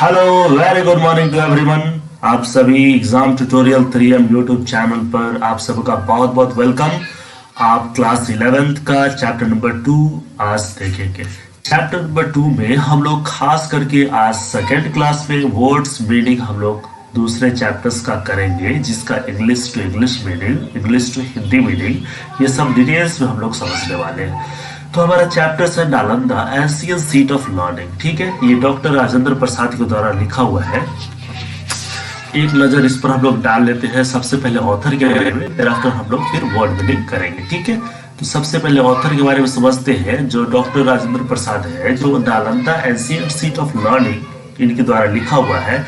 Hello, very good morning to everyone. आप सभी exam tutorial 3M YouTube channel पर आप सबका बहुत बहुत वेलकम। आप क्लास 11th का चैप्टर नंबर 2 आज देखेंगे। चैप्टर नंबर 2 में हम लोग खास करके आज सेकेंड क्लास में वर्ड्स मीनिंग हम लोग दूसरे चैप्टर्स का करेंगे, जिसका English to English meaning, English to Hindi meaning, ये सब डिटेल्स में हम लोग समझने वाले हैं। तो हमारा चैप्टर है Nalanda Asian seat of learning. ठीक है, ये डॉक्टर राजेंद्र प्रसाद के द्वारा लिखा हुआ है। एक नजर इस पर हम लोग डाल लेते हैं। सबसे पहले ऑथर के बारे में, फिर आफ्टर हम लोग फिर वर्ड मीनिंग करेंगे। ठीक है, तो सबसे पहले ऑथर के बारे में समझते हैं, जो डॉक्टर राजेंद्र प्रसाद है, जो Nalanda Asian seat of learning इनके द्वारा लिखा हुआ है।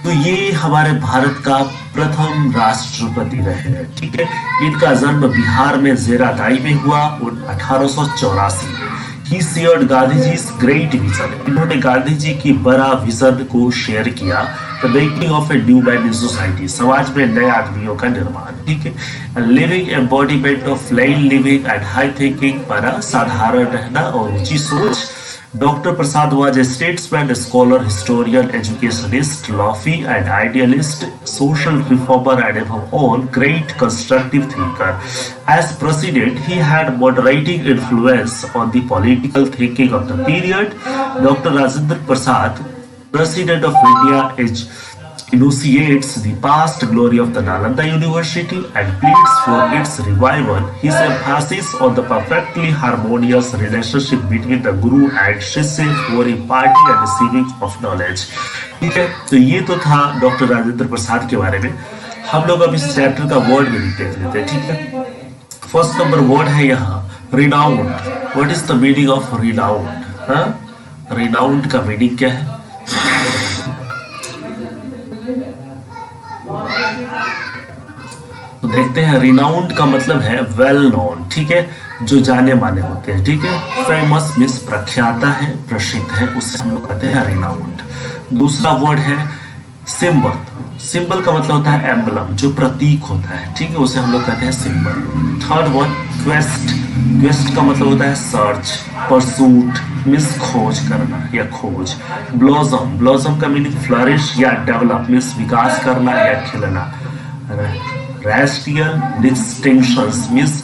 तो ये हमारे भारत का प्रथम राष्ट्रपति रहे हैं। ठीक है, इनका जन्म बिहार में जेरादाई में हुआ 1884 में। ही shared Gandhi ji great vision. इन्होंने गांधी जी की बड़ा विजन को शेयर किया। The making of a new man in society, समाज में नए आदमियों का निर्माण। ठीक है, living embodiment of plane living and high thinking, पर साधारण रहना और ऊंची सोच। Dr. Prasad was a statesman, scholar, historian, educationist, lofty and idealist, social reformer, and above all, great constructive thinker. As president, he had moderating influence on the political thinking of the period. Dr. Rajendra Prasad, President of India, enunciates the past glory of the Nalanda University and pleads for its revival. His emphasis on the perfectly harmonious relationship between the Guru and Shishya for imparting and receiving of knowledge. ठीक है, तो ये तो था doctor Rajendra Prasad के बारे में। हम लोग अब इस चैप्टर का वर्ड मीनिंग देख लेते हैं। ठीक है, फर्स्ट नंबर वर्ड है यहाँ renowned. What is the meaning of renowned? Renowned का मीनिंग क्या है? तो देखते हैं। रिनाउंड का मतलब है वेल नोन। ठीक है, जो जाने माने होते हैं। ठीक है, फेमस मीन्स प्रख्याता है, प्रसिद्ध है, उससे हम लोग कहते हैं रिनाउंड। दूसरा वर्ड है सिंबल। सिंबल का मतलब होता है एम्बलम, जो प्रतीक होता है। ठीक है, उसे हम लोग कहते हैं symbol. Third word quest. Quest का मतलब होता है सर्च, परसूट मीन्स खोज करना या खोज। ब्लॉसम, ब्लॉसम का मीनिंग फ्लरिश या डेवलप मीन्स विकास करना या खिलना। racial distinctions means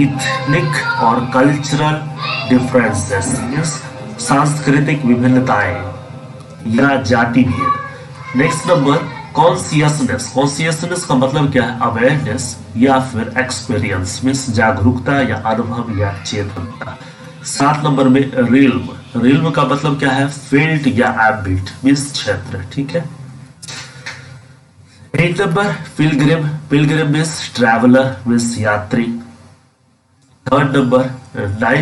ethnic और cultural differences means सांस्कृतिक विभिन्नताएं या जाति भेद। Next number consciousness. कॉन्सियसनेस का मतलब क्या है? अवेयरनेस या फिर एक्सपीरियंस मीन्स जागरूकता या अनुभव या चेतनता। 7 नंबर में रिल्म। रिल्म का मतलब क्या है? फील्ड या एम्बिट मीन्स क्षेत्र। ठीक है। 8 number Pilgrim. Pilgrim means traveller means यात्री। 9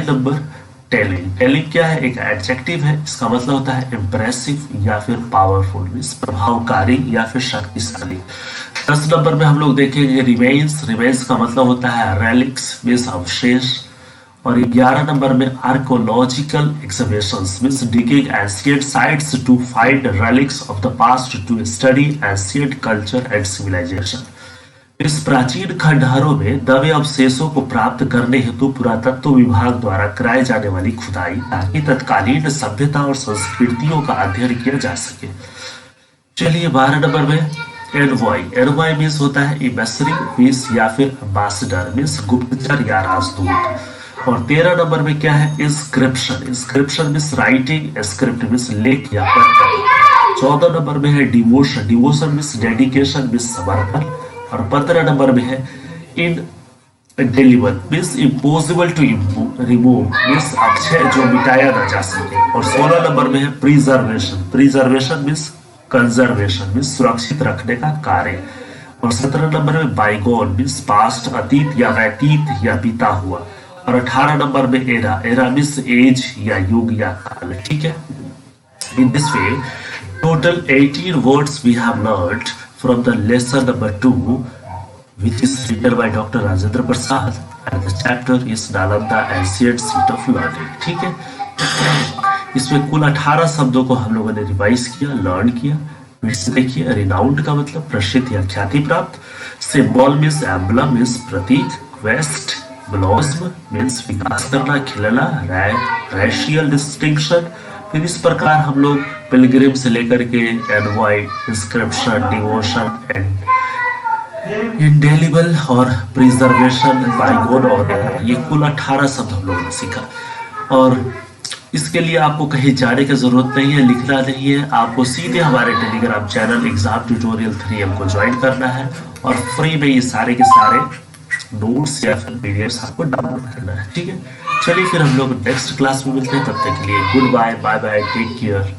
नंबर टेलिंग। टेलिंग क्या है? एक एडजेक्टिव है, इसका मतलब होता है इम्प्रेसिव या फिर पावरफुल मीन्स प्रभावकारी या फिर शक्तिशाली। 10 नंबर में हम लोग देखेंगे रिमेन्स। रिमेन्स का मतलब होता है रेलिक्स मीन्स अवशेष। और 11 नंबर में archaeological excavations means digging ancient sites to find relics of the past to study ancient culture and civilisation. इस प्राचीन खंडहरों में दबे अवशेषों को प्राप्त करने हेतु पुरातत्व विभाग द्वारा कराई जाने वाली खुदाई, ताकि तत्कालीन सभ्यता और संस्कृतियों का अध्ययन किया जा सके। चलिए 12 नंबर में एनवॉय। एनवॉय मीन्स होता है इमेसरी मीन्स या फिर एम्बेसडर मीन्स गुप्तचर या राजदूत। और 13 नंबर में क्या है? Inscription. Inscription means writing, script means लेख या पत्र। 14 नंबर में है devotion. Devotion means dedication means समर्पण। और 15 नंबर में है indelible means impossible to remove means अक्षय, जो मिटाया ना जा सके। और 16 नंबर में है preservation. Preservation means conservation means सुरक्षित रखने का कार्य। और 17 नंबर में बाइगोन मीन्स पास्ट, अतीत या व्यतीत या बीता हुआ। और 18 नंबर में एरा। एरा मीन्स एज या युग या काल। ठीक है। In this way total 18 words we have learned from the lesson number 2 which is written by Dr. Rajendra Prasad and the chapter is Nalanda Ancient Seat of Learning। ठीक है, इसमें कुल 18 शब्दों को हम लोगों ने रिवाइज किया, लर्न किया। फिर से देखिए, रिनाउंड का मतलब प्रसिद्ध या ख्याति प्राप्त। सिंबल मीन्स एम्बलम मीन्स प्रतीक। क्वेस्ट ब्लॉसम मीन्स विकास करना, खिलना। रेशियल डिस्टिंक्शन फिर इस प्रकार हम लोग पिलग्रिम से लेकर के envoy, inscription, devotion and indelible और प्रिजर्वेशन बाय गॉड और ये कुल 18 शब्द हम लोगों ने सीखा। और इसके लिए आपको कहीं जाने की जरूरत नहीं है, लिखना नहीं है, आपको सीधे हमारे Telegram channel exam tutorial 3M को ज्वाइन करना है और फ्री में ये सारे के सारे नोट्स या फिर पीडीएफ आपको डाउनलोड करना है। ठीक है, चलिए फिर हम लोग नेक्स्ट क्लास में मिलते हैं, तब तक के लिए good bye, bye bye, take care.